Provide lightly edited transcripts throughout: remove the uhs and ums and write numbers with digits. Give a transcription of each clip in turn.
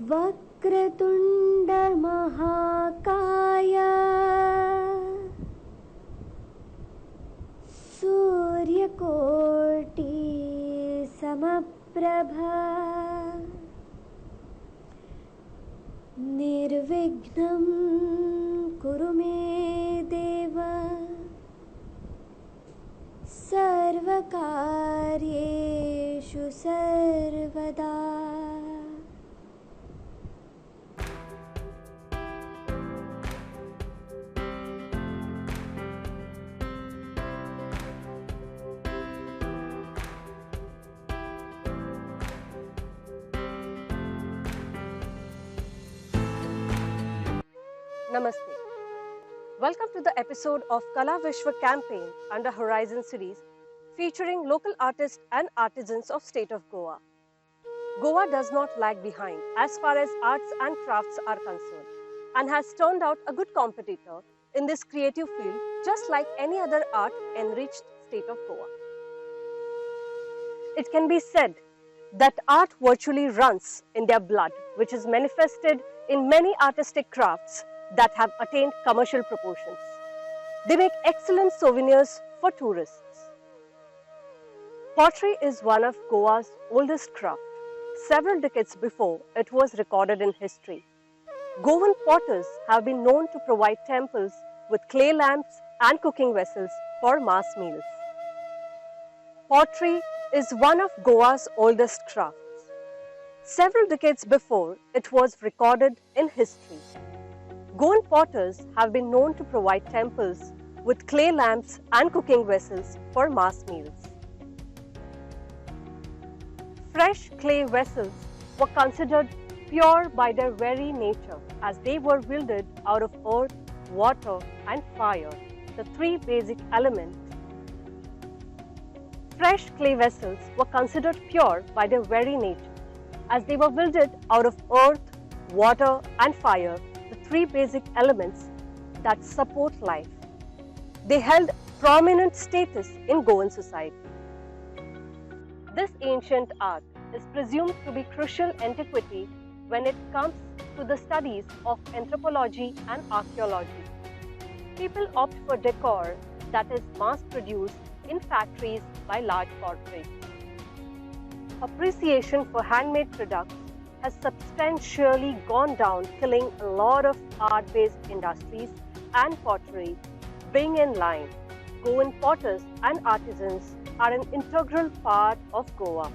वक्रतुण्ड महाकाय सूर्यकोटि समप्रभा निर्विघ्नं कुरु मे देव सर्वकार्येषु सर्वदा। Namaste. Welcome to the episode of Kala Vishwa campaign under Horizon series featuring local artists and artisans of state of Goa. Goa does not lag behind as far as arts and crafts are concerned and has turned out a good competitor in this creative field just like any other art-enriched state of Goa. It can be said that art virtually runs in their blood, which is manifested in many artistic crafts that have attained commercial proportions. They make excellent souvenirs for tourists. Pottery is one of Goa's oldest craft. Several decades before it was recorded in history. Goan potters have been known to provide temples with clay lamps and cooking vessels for mass meals. Pottery is one of Goa's oldest crafts. Several decades before it was recorded in history. Goan potters have been known to provide temples with clay lamps and cooking vessels for mass meals. Fresh clay vessels were considered pure by their very nature as they were wielded out of earth, water and fire, the three basic elements. Fresh clay vessels were considered pure by their very nature as they were wielded out of earth, water and fire, the three basic elements that support life. They held prominent status in Goan society. This ancient art is presumed to be crucial antiquity when it comes to the studies of anthropology and archaeology. People opt for decor that is mass-produced in factories by large corporates. Appreciation for handmade products has substantially gone down, killing a lot of art-based industries and pottery being in line. Goan potters and artisans are an integral part of Goa.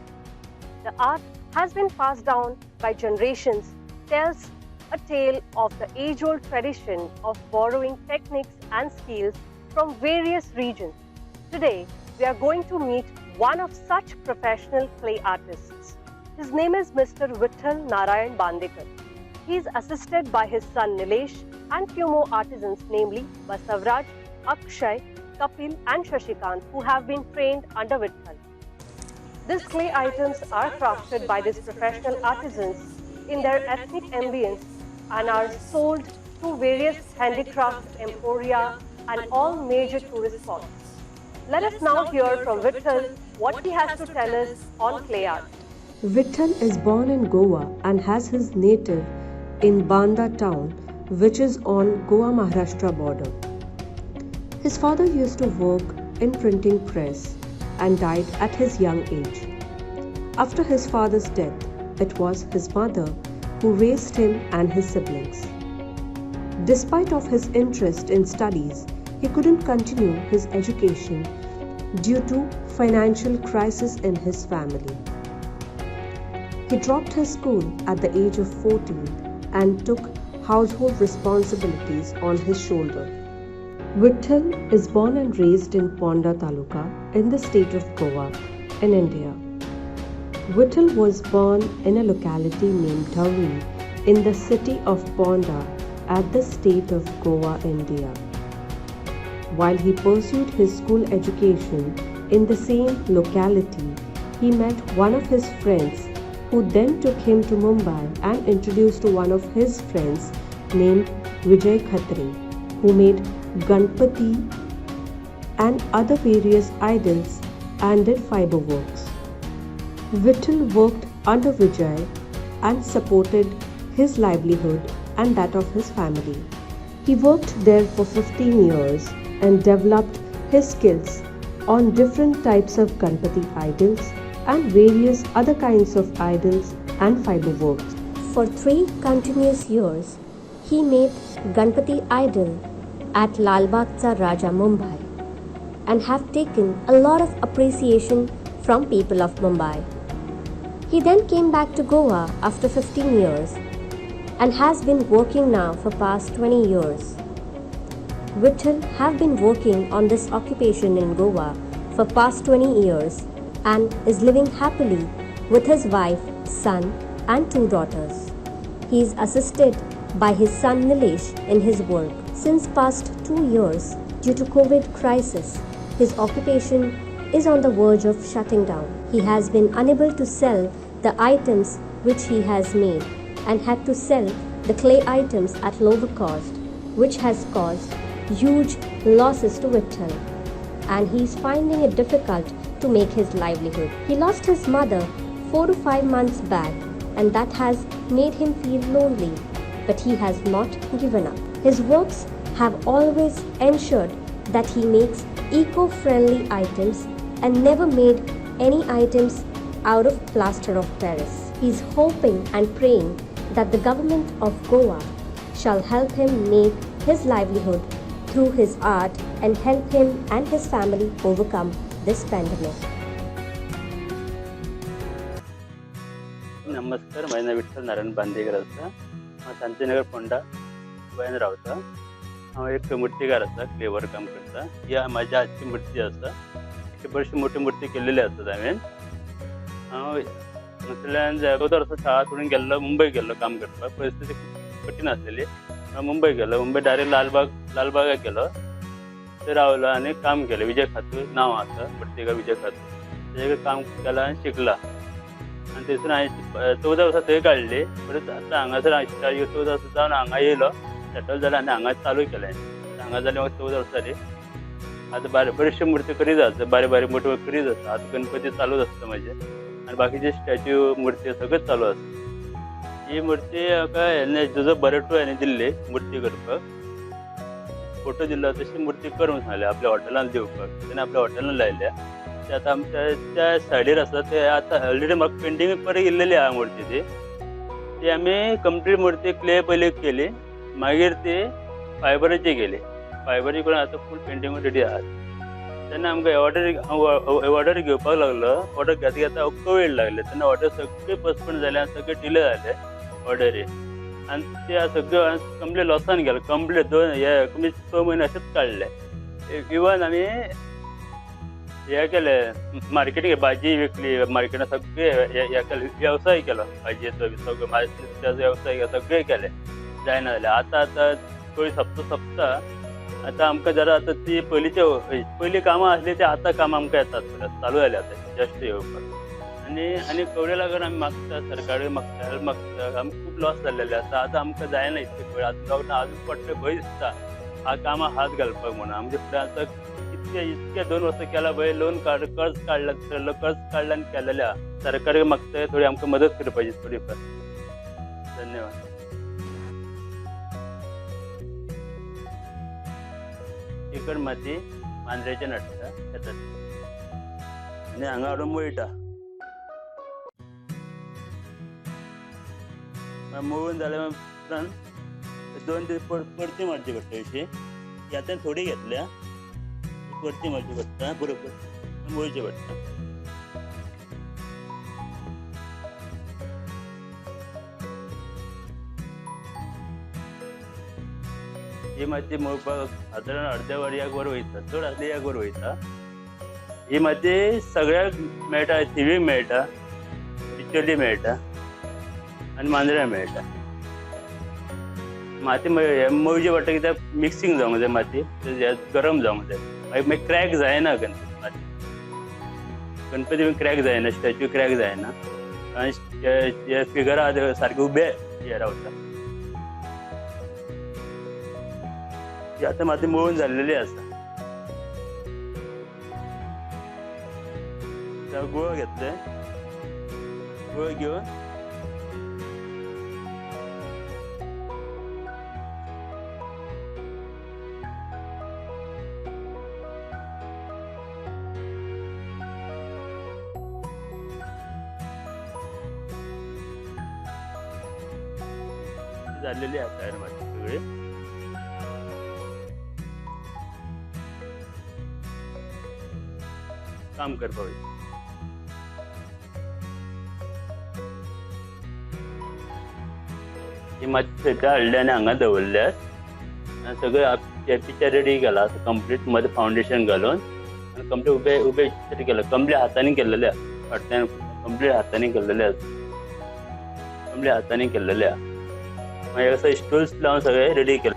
The art has been passed down by generations, tells a tale of the age-old tradition of borrowing techniques and skills from various regions. Today, we are going to meet one of such professional clay artists. His name is Mr. Vithal Bandekar. He is assisted by his son Nilesh and few more artisans, namely Basavraj, Akshay, Kapil and Shashikant, who have been trained under Vithal. These clay items are crafted by these professional artisans in their ethnic ambience and are sold to various handicraft emporia and all major tourist spots. Let us now hear from Vithal what he has to tell us on clay art. Vithal is born in Goa and has his native in Ponda town, which is on Goa-Maharashtra border. His father used to work in printing press and died at his young age. After his father's death, it was his mother who raised him and his siblings. Despite of his interest in studies, he couldn't continue his education due to financial crisis in his family. He dropped his school at the age of 14 and took household responsibilities on his shoulder. Vithal is born and raised in Ponda Taluka in the state of Goa in India. Vithal was born in a locality named Dhauri in the city of Ponda at the state of Goa, India. While he pursued his school education in the same locality, he met one of his friends who then took him to Mumbai and introduced to one of his friends named Vijay Khatu, who made Ganpati and other various idols and did fiber works. Vithal worked under Vijay and supported his livelihood and that of his family. He worked there for 15 years and developed his skills on different types of Ganpati idols and various other kinds of idols and fiber works. For 3 continuous years, he made Ganpati idol at Lalbagh Raja, Mumbai, and have taken a lot of appreciation from people of Mumbai. He then came back to Goa after 15 years and has been working now for past 20 years. Vithal have been working on this occupation in Goa for past 20 years and is living happily with his wife, son and 2 daughters. He is assisted by his son Nilesh in his work. Since past 2 years, due to COVID crisis, his occupation is on the verge of shutting down. He has been unable to sell the items which he has made and had to sell the clay items at lower cost, which has caused huge losses to Vithal, and he is finding it difficult to make his livelihood. He lost his mother 4 to 5 months back, and that has made him feel lonely, but he has not given up. His works have always ensured that he makes eco-friendly items and never made any items out of plaster of Paris. He is hoping and praying that the government of Goa shall help him make his livelihood through his art and help him and his family overcome this pandemic. नमस्कार, माझं नाव विठ्ठल नारायण बांदेकर आसा. शांतीनगर पोंडा गोंयान रावता. हांव एक मुर्तीकार आसा, clever काम करता. ही म्हाज्या हातची मुर्ती आसा. बरीचशी मोठी मुर्ती केल्लेली आसतात हांवें. हांव म्हटल्यार 14 वर्सां शाळा सोडून गेल्लो, मुंबय गेल्लो काम करपाक. परिस्थिती खूब कठीण आसलेली. हांव मुंबय गेलो. मुंबय डायरेक्ट लालबागाक गेलो. थंय रावलो आनी काम केलें. विजय खातू नांव आसा, मुर्तीकार विजय खातू. तेजे काम केलां आनी शिकला. आनी थंयसून हांवें 14 वर्सां थंय काडली. परत आतां हांगासर 14 वर्सां जावन हांगा येयलो, सेटल जालो आनी हांगा चालू केलें. हांगा जालें म्हाका 14 वर्सां जालीं. आतां बरेचशे मुर्ती करीत आसा, बारीक मोठी करीत आसा. आतां गणपती चालूच आसता म्हाजे, आनी बाकीचे स्टॅच्यू मुर्ती सगळें चालू आसा. ही मुर्ती म्हाका तुजो बरेटू हांवें दिल्ली मुर्ती करपाक. फोटो दिल्लो तशी मुर्ती कर म्हणून सांगलें आपल्या हॉटेलान दिवपाक. तेणें आपल्या हॉटेलान लायल्या. ते आतां आमच्या त्या सायडीर आसा ते आतां ऑलरेडी म्हाका पेंटींग बरी इल्लेली आहा मुर्ती ती आमी कंप्लीट मुर्ती क्ले पयली केली, मागीर ती फायबराची केली. फायबराची करून आतां फूल पेंटींग रेडी आहा. तेन्ना आमकां ऑर्डर घेवपाक लागलो. ऑर्डर घेता घेता अख्खो वेळ लागले. तेन्ना ऑर्डर सगळे पोस्टपोन जाले आनी सगळे डिले जाले ऑर्डरी. आनी ते सगळे कंप्लीट लॉसान गेलो. कंप्लीट 6 म्हयने अशेंच काडले. इवन आमी हे केलें, मार्केटींग भाजी विकली, मार्केटान सगळे हे केले, वेवसाय केलो भाजयेचो सगळो, नुस्त्याचो वेवसाय सगळे केले. जायना जालें. आतां थोडी सोंपता. आतां आमकां जरा आतां ती पयलीं कामां आसली ती आतां कामां आमकां येतात, चालू जाली आतां जस्ट येवपाक. आनी कवडे लागून आमी मागता, सरकारूय मागता, हेल्प मागता. आमकां खूब लॉस जाल्लेले आसा. आतां आमकां जायना इतके कळ. आतां लॉकडावन आजून पडटा भंय दिसता हा कामां हात घालपाक म्हणून. आमचे फुडें आतां इतके 2 वर्सां केला भंय. कर्ज काडला आनी केलेले आहा. सरकारूय मागता थोडी आमकां मदत करपाची थोडीफार. धन्यवाद. चिकण माती मांद्रेच्यान हाडटा येतात आनी हांगा हाडून मळटा. मळून जाल्या उपरांत 2 दीस परती मारची पडटा. अशी आतां थोडी घेतल्या, परती मारची पडटा, बरोबर मळची पडटा. ही माती मळपाक सादारण अर्द्या वर 1 वर वयता. चड आसली 1 वर वयता. ही माती सगळ्याक मेळटा. थिवीक मेळटा, पिच्चोली मेळटा आनी मांद्र्या मेळटा. माती मळची पडटा कित्याक मिक्सिंग जावंक जाय. माती गरम जावंक जाय, मागीर क्रॅक जायना. गणपती क्रॅक जायना, स्टॅच्यू क्रॅक जायना. आनी फिगर आहा सारके उबे हे रावता. आतां माती मळून जाल्लेली आसा. गुळ घेतले. गुळ घेवन झालेली आहे तयार माझी सगळी. काम कर पाहिजे. ही माझी सगळ्या हळड्याने हांगा दवरल्यात आनी सगळें पिक्चर रेडी केला कंप्लीट मध्ये फाउंडेशन घालून आनी कंप्लीट उबे उबे केलं. कंप्लीट हातांनी केल्लेले फाटल्यान कंप्लीट हातांनी केल्लेले कंप्लीट हातांनी केल्लेले मागीर असं स्टूल्स लावन सगळे रेडी केले.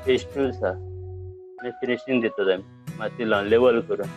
हे स्टूल्स आहा फिनिशिंग दितात आमी माती लावन लेवल करून.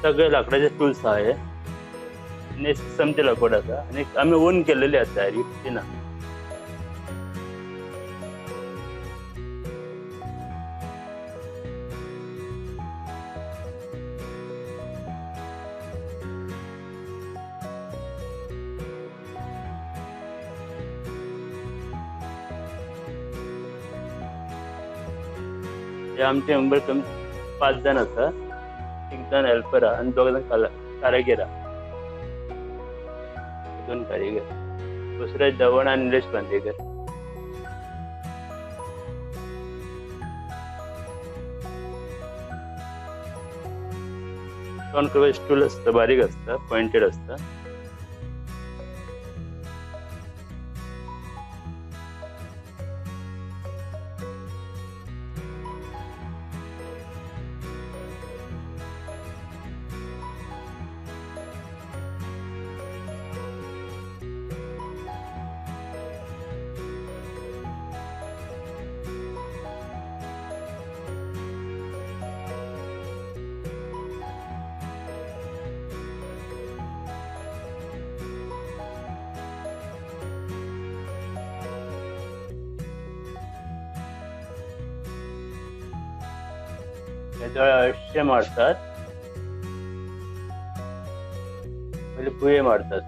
सगळे लाकडाचे टूल्स आहे आणि समते लाकूड आसा आणि आम्ही ओन केलेले आसा तयारी ना. आमचे मेंबर कमी 5 जण आसा. 1 जण हेल्पर आणि 2 जण कारागीर. 2 कारीगर. दुसरे जवण आणि निलेश बांदेकर. दोन स्टूल असतं बारीक असतं पॉइंटेड असतं. असे मारतात. पहिले भुये मारतात.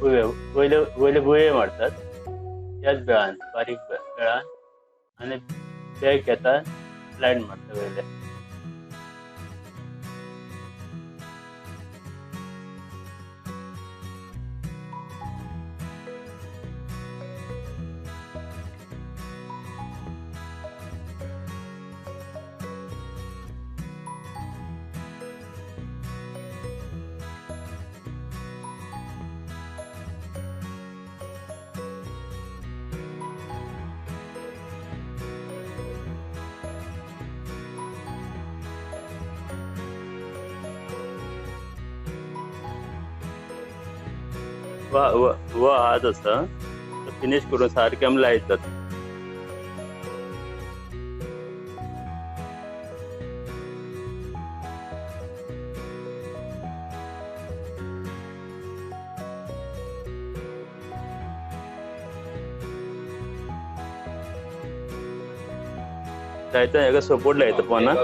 पहिले भुये मारतात त्याच बेळान, बारीक बेळान, आणि बॅग घेतात, लाईन मारतात पहिले. व हात असा फिनिश करून सारखे आमी लायतात. लायता हेका सपोर्ट लायता पोना.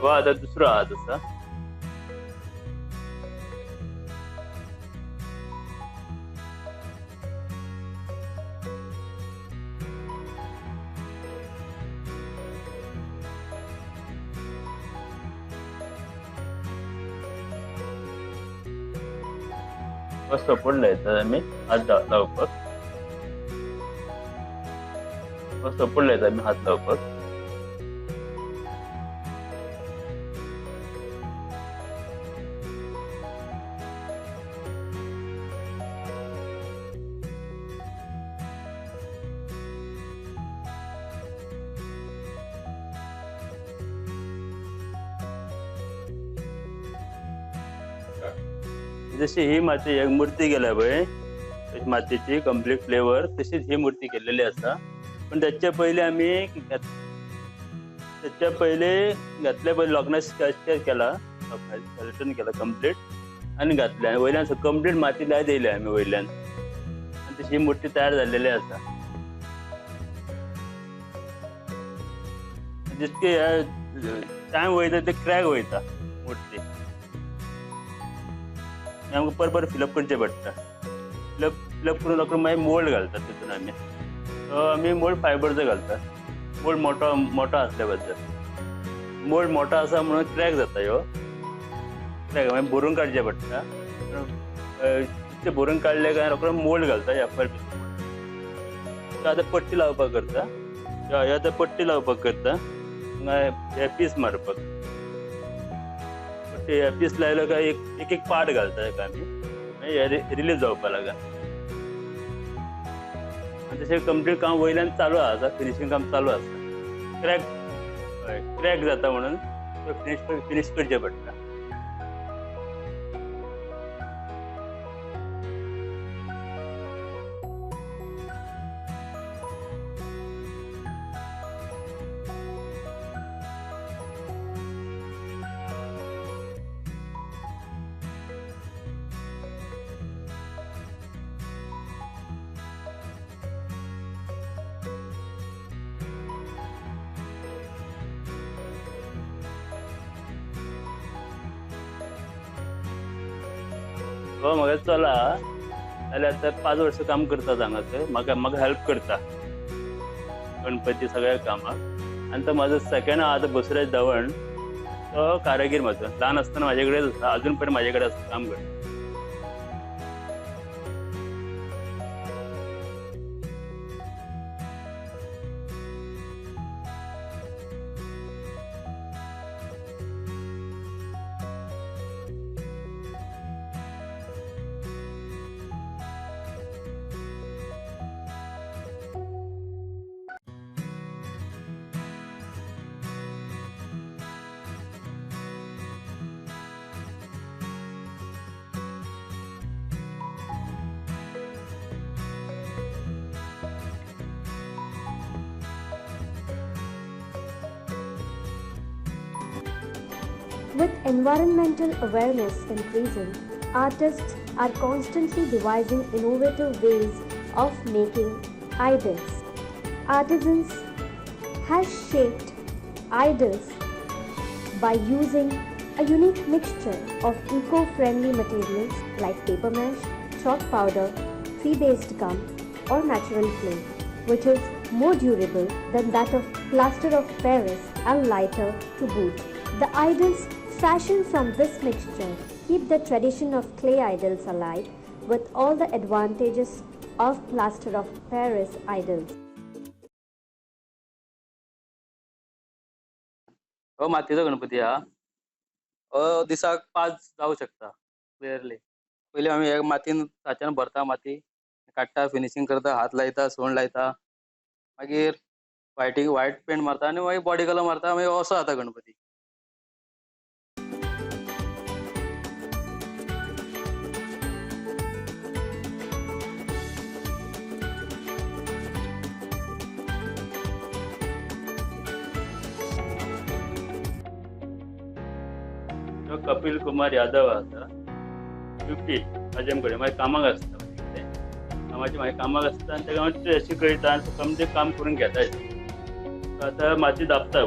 वा आता दुसरा हात असा. सपोर्ट लायतात आमी हात लावपाक. सपोर्ट लायतात आमी हात लावपाक. जशी ही माती एक मूर्ती केल्या पळय मातीची कम्प्लीट फ्लेवर, तशीच ही मूर्ती केलेली असा. पण त्याच्या पहिले आम्ही घातल्या पहिले लोकांना स्कॅच केला, रिटर्न केला कम्प्लीट, आणि घातल्या वयल्यान कम्प्लीट माती लाय दिली आम्ही वयल्यान, आणि तशी ही मूर्ती तयार झालेली असा. जितके टाइम वयता ते क्रॅक वयता मूर्ती. आमकां परत फिलअप करचें पडटा. फिलअप करून रोखडो मागीर मोल्ड घालतात तितून आमी. आमी मोल्ड फायबरचो घालतात. मोल्ड मोठो आसल्या बद्दल. मोल्ड मोठो आसा म्हणून क्रॅक जाता ह्यो. क्रॅक मागीर भरून काडचें पडटा. ते भरून काडले काय रोखडो मोल्ड घालता एफआर पी. आतां पट्टी लावपाक करता. आतां पट्टी लावपाक करता, हे पीस मारपाक. पीस लायलो काय एक पार्ट घालता एका आमी रिलीज जावपा लागा. आनी तशें कम्प्लीट काम वयल्यान चालू आसा, फिनिशींग काम चालू आसा. क्रॅक जाता म्हणून फिनिश करचें पडटा. हो म्हाका चला जाल्यार आतां 5 वर्सां काम करता हांगासर. म्हाका हेल्प करता गणपती सगळ्या कामाक. आनी तो म्हाजो सेकंड आहा तो बसराज धवण, तो कारागीर म्हाजो. ल्हान आसतना म्हाजे कडेन आसा, अजून पण म्हाजे कडेन आसा, काम करता. With environmental awareness increasing, artists are constantly devising innovative ways of making idols. Artisans have shaped idols by using a unique mixture of eco-friendly materials like paper mache, chalk powder, tree-based gum, or natural clay, which is more durable than that of plaster of Paris and lighter to boot. The idols fashioned from this mixture keep the tradition of clay idols alive with all the advantages of plaster of Paris idols. हो मातीचा गणपती हा दिसाक 5 जाऊ शकता clearly. पहिले आम्ही एक मातीन साच्यान भरता माती काडटा फिनिशिंग करता हात लायता सोंड लायता मागीर व्हाईट पेंट मारता आणि मागीर बॉडी कलर मारता मागीर असो जाता गणपती. तो कपिल कुमार यादव आसा यूपी माझ्या कडेन मागीर कामाक आसता कामाची मागीर कामाक आसता आनी तेका हांव अशी कळटा आनी तुका म्हणजे काम करून घेता. आतां माती दापता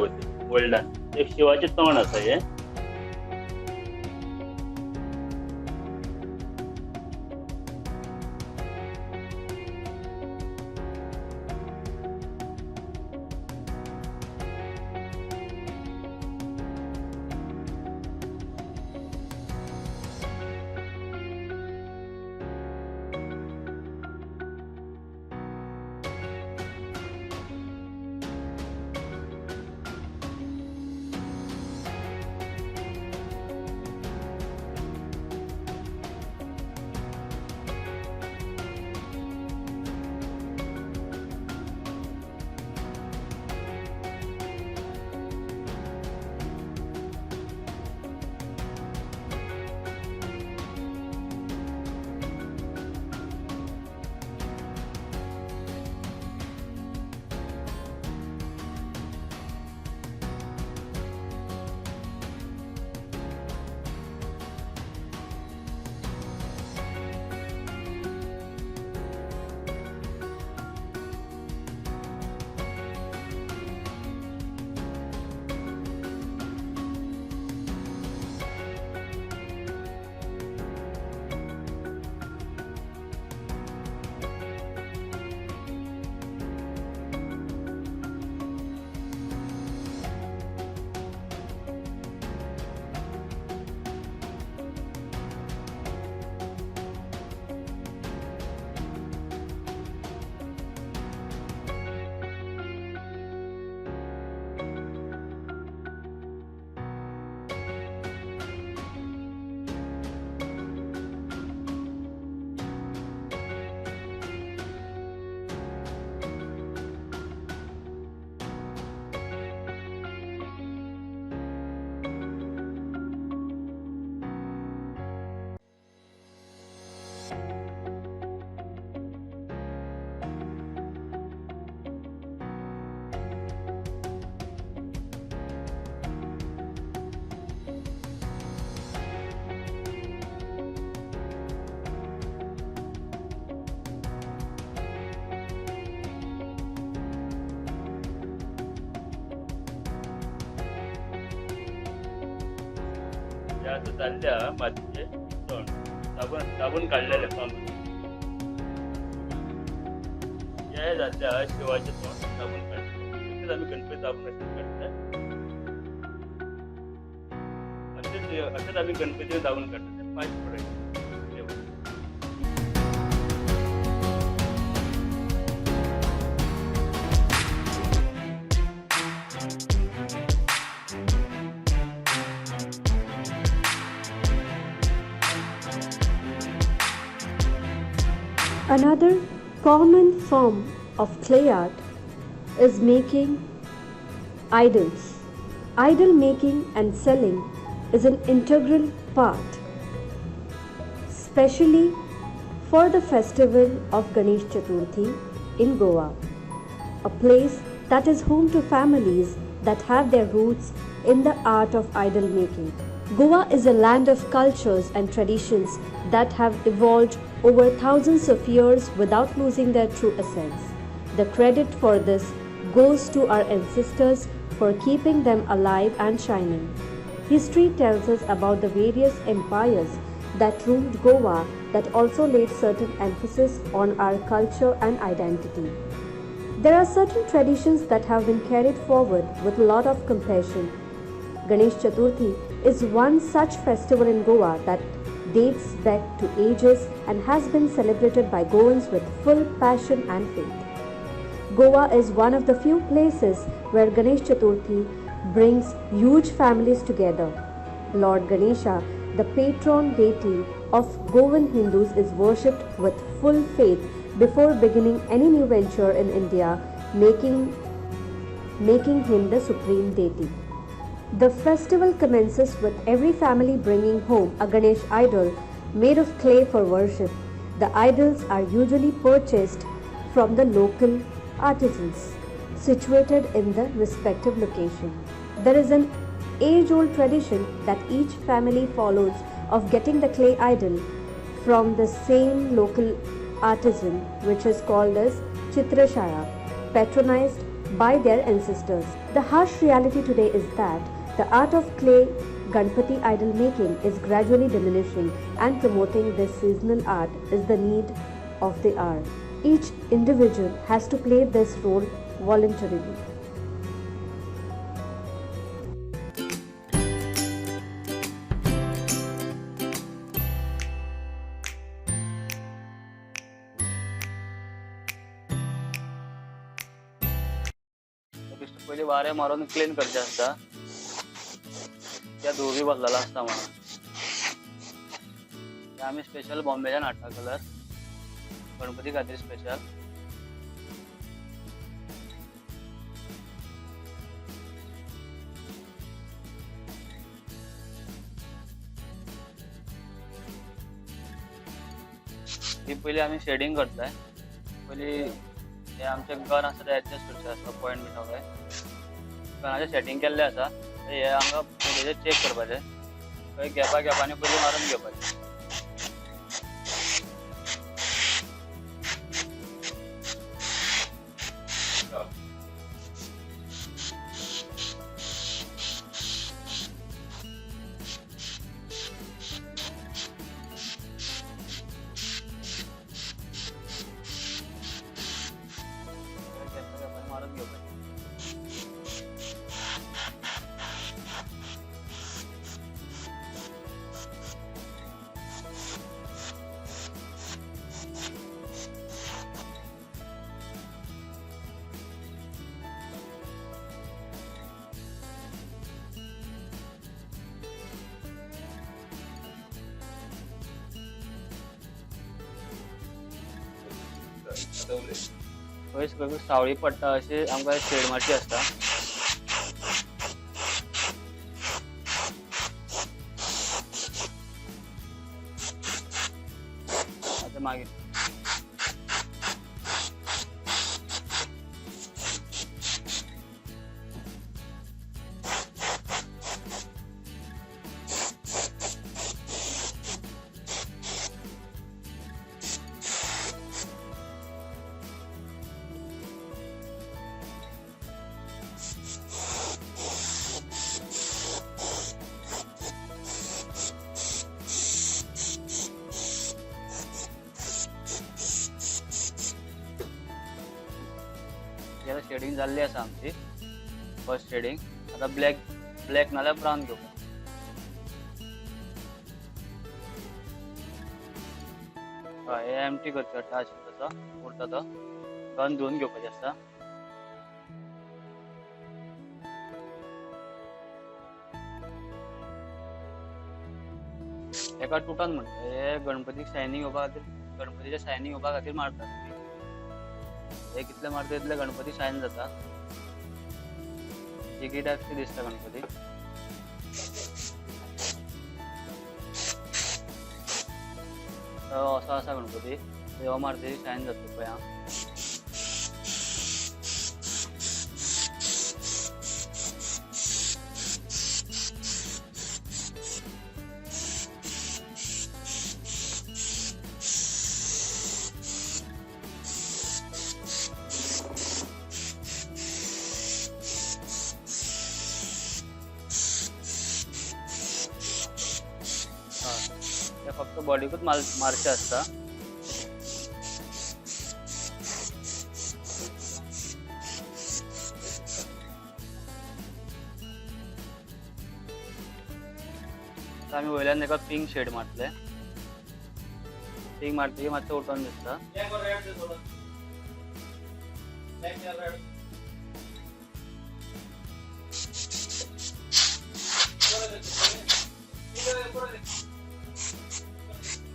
वल्डान एक शिवाचें तोंड आसा हें आता चालल्या मातीचे तण दाबून काढलेले फार्म हे जात्या शिवाचे तण दाबून काढले आम्ही गणपती दाबून असे काढतात असेच आम्ही गणपती दाबून काढतात 5 पडायचे. Another common form of clay art is making idols. Idol making and selling is an integral part, especially for the festival of Ganesh Chaturthi in Goa, a place that is home to families that have their roots in the art of idol making. Goa is a land of cultures and traditions that have evolved over thousands of years without losing their true essence. The credit for this goes to our ancestors for keeping them alive and shining. History tells us about the various empires that ruled Goa that also laid certain emphasis on our culture and identity. There are certain traditions that have been carried forward with a lot of compassion. Ganesh Chaturthi is one such festival in Goa that dates back to ages and has been celebrated by Goans with full passion and faith. Goa is one of the few places where Ganesh Chaturthi brings huge families together. Lord Ganesha, the patron deity of Goan Hindus, is worshipped with full faith before beginning any new venture in India, making him the supreme deity. The festival commences with every family bringing home a Ganesh idol made of clay for worship. The idols are usually purchased from the local artisans situated in the respective location. There is an age-old tradition that each family follows of getting the clay idol from the same local artisan, which is called as Chitrashara, patronized by their ancestors. The harsh reality today is that the art of clay Ganpati idol making is gradually diminishing, and promoting this seasonal art is the need of the hour. Each individual has to play this role voluntarily. पहिले वारे मारून clean करचे असता, त्या धुवी बसलेला असता म्हणून आम्ही special बॉम्बेच्यान हाडटा कलर गणपती खातीर स्पेशल. ही पयली आम्ही शेडिंग करताय. पयली हे आमचे गन आसा ते एडजस्ट करचे आसता, पॉइंट बी सगळे गनाचे सेटिंग केल्ले आसा. हे आमकां पयलीचे चेक करपाचे, खंय गॅपांनी पयली मारून घेवपाचे. मारून घेवपाचे. खंय सगळी सावळी पडटा अशी आमकां शेड मारची आसता. आतां मागीर शेडिंग जाल्ली आसा आमची फर्स्ट शेडिंग. आता ब्लॅक नाल्यार ब्रावन घेवपाक. हे एम्प्टी करचे पडटा अशें तसो उरता तो गन धुवन घेवपाचें आसता. एका तुटान म्हणटा हे गणपतीक शायनिंग येवपा खातीर, गणपतीच्या शायनिंग येवपा खातीर मारतात. हे कितले मारता तितले गणपती शायन जाता. जिगी टायपची दिसता गणपती. असो आसा गणपती. देवा मारता शायन जाता पळय. फक्त बॉडीकूच मारचे असता. आता आम्ही वयल्यान एका पिंक शेड मारले. पिंक मारते की मातशें उठून दिसता.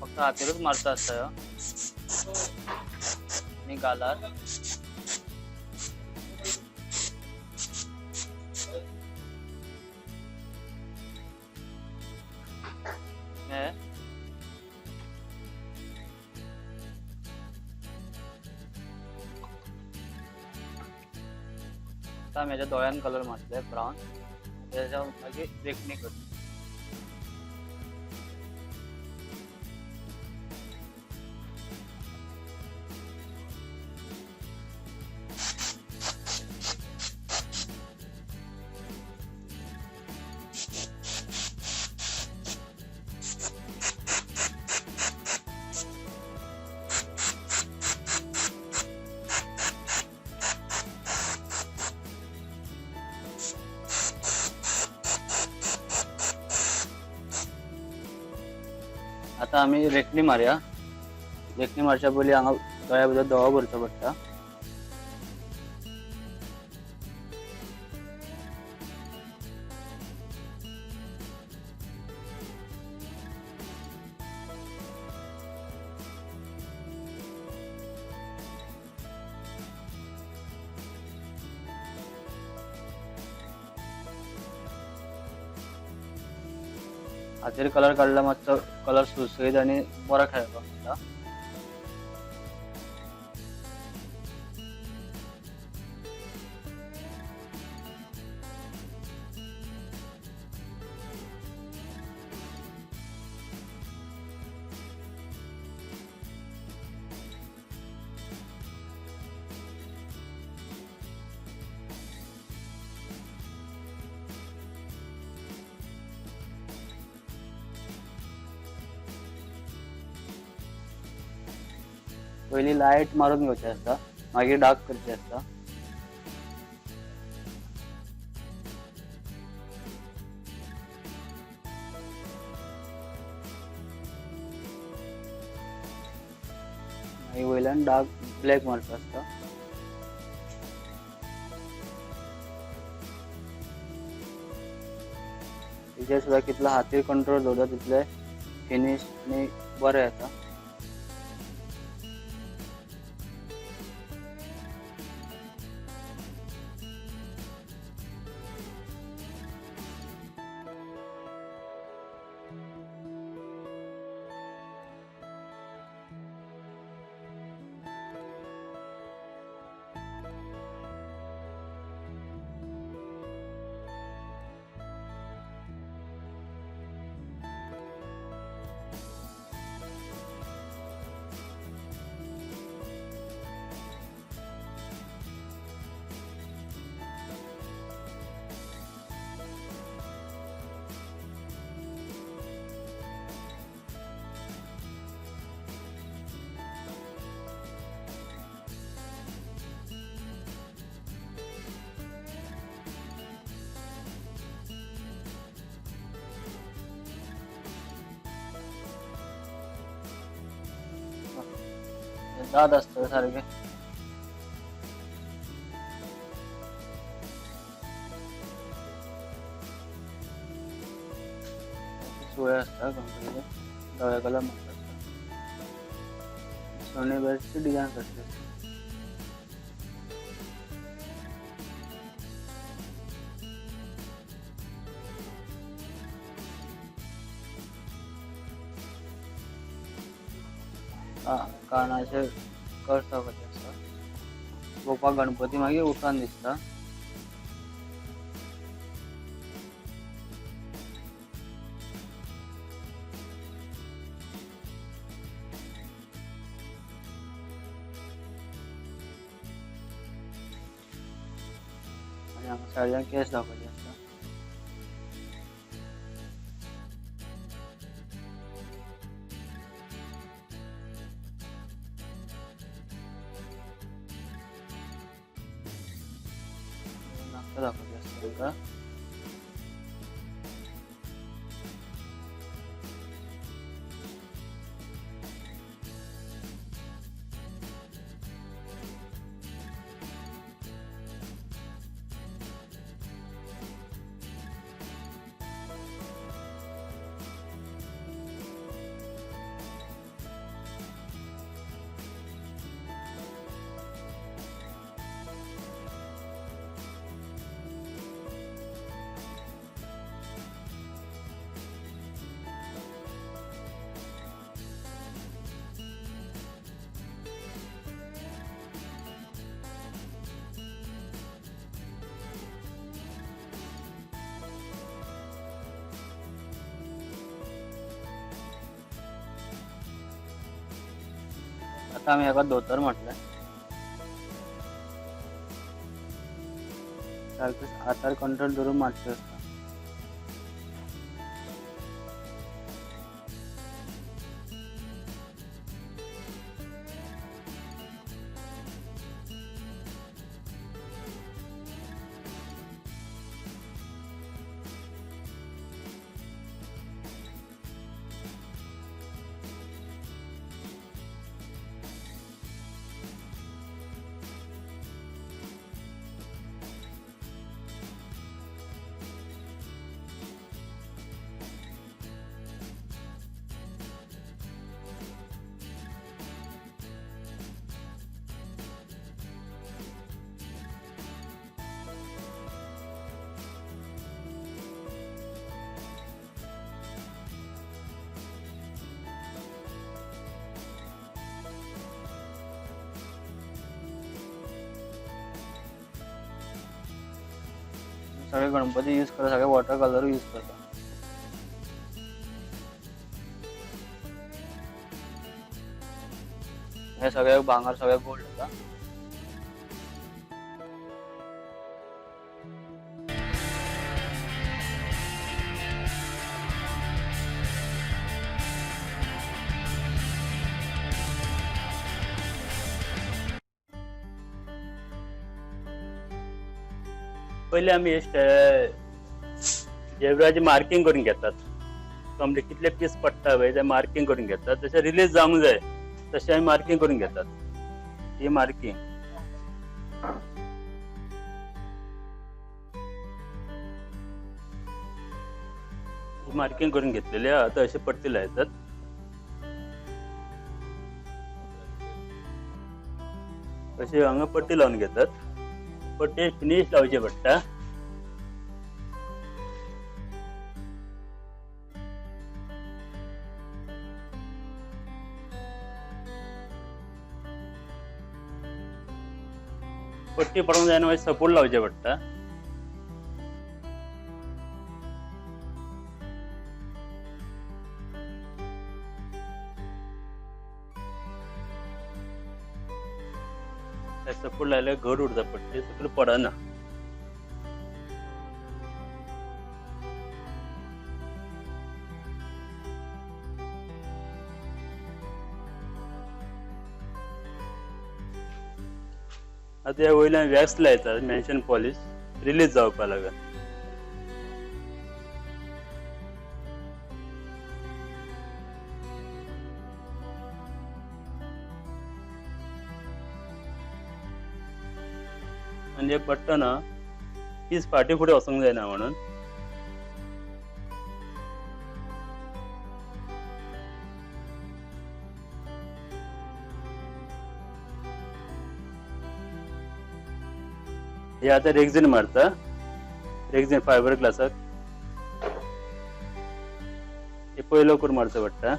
फक्त हातीरूच मारता असता ह्यो आणि गालार. हे आता आमी हेच्या दोळ्यान कलर मारले ब्राऊन. त्याच्या मागीर देखणी करता. आता आम्ही रेखणी मारया. रेखणी मारच्या पयलीं हांगा दोळ्या भितर दोळो भरचो पडटा. हातीर कलर काढला मातसो कलर सुसयत आणि बरो खेळपाक मेळटा. पयलीं लायट मारून घेवचे असता, मागीर डार्क करचे असता. मागीर वयल्यान डार्क ब्लॅक मारचो असता. तेजेर सुद्दां कितलो हातीर कंट्रोल दवरता तितले फिनिश आनी बरें येता. दात असतं सारखे सोळे असतात कंपनीचे धव्या कलर म्हणतात. स्टोनेवेअरची डिझाईन करते. कानाचे कट जावपाचे आसता. पळोवपाक गणपती मागीर उठोन दिसता. आणि हांगा सायडीन केस जावपाचे आसता. आता दाखवते असं का आता आम्ही एका धोतर म्हटलंय सारखं हातार कंट्रोल धरून मारचे असता सगळे गणपती यूज करतात सगळे वॉटर कलर यूज करतात हे सगळे भांगर सगळे गोल्ड होता पहिले आम्ही जेवराची मार्किंग करून घेतात कम्प्लीट कितले पीस पडटा पळय ते मार्किंग करून घेतात तशें रिलीज जावंक जाय तशें आमी मार्किंग करून घेतात ही मार्किंग मार्किंग करून घेतलेले आता असे पट्टी लायतात अशी हांगा पट्टी लावून घेतात पट्टी फिनिश लावचे पडटा पट्टी पडूंक जायना मागीर सपोर्ट लावचे पडटा सपोर्ट लायल्यार घट उरता पट्टी सकयल पडना आता ह्या वयल्यान वॅक्स लायतात मेन्शन पॉलिश रिलीज जावपा लागून म्हणजे पडटा ना तीच फाटी फुडें वचूंक जायना म्हणून हे आता रेक्झिन मारता रेक्झिन फायबर ग्लासाक हे पयलो करून मारचो पडटा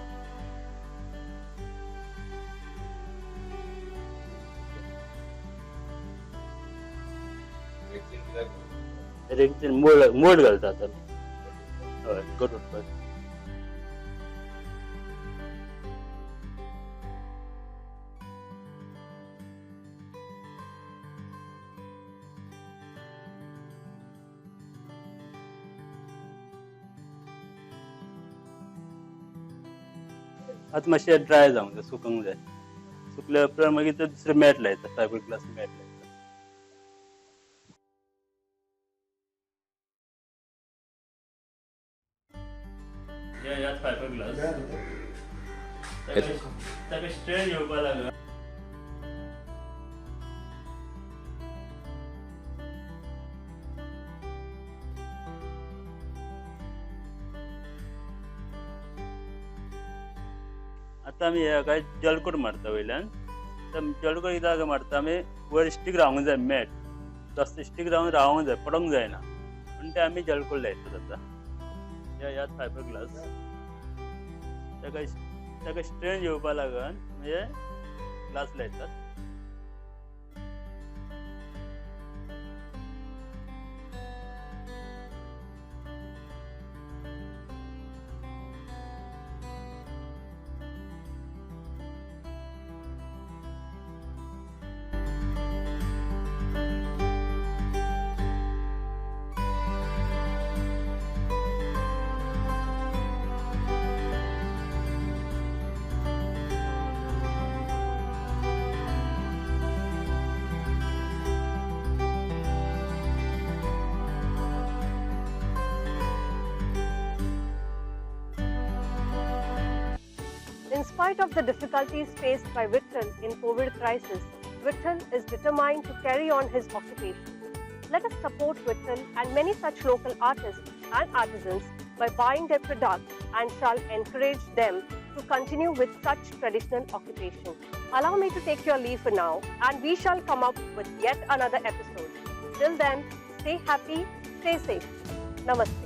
रेक्झिन मोल्ड घालता आता हय घट उरपाक आता मातशें ड्राय जावंक जाय सुकूंक जाय सुकल्या उपरांत मागीर ते दुसरे मॅट लायता फायबर ग्लास मॅट लायता ताका स्ट्रेन येवपा लागून आतां आमी हेका जलकोट मारता वयल्यान. जलकोट कित्याक मारता आमी वयर स्टीक रावंक जाय मॅट. जास्त स्टीक रावंक जाय पडोंक जायना म्हणून ते आमी जलकोट लायतात आतां. ह्या फायबर ग्लास ताका स्ट्रेन येवपा लागून म्हणजे ग्लास लायतात. In spite of the difficulties faced by Vithal in COVID crisis, Vithal is determined to carry on his occupation. Let us support Vithal and many such local artists and artisans by buying their products and shall encourage them to continue with such traditional occupation. Allow me to take your leave for now and we shall come up with yet another episode. Till then, stay happy, stay safe. Namaste.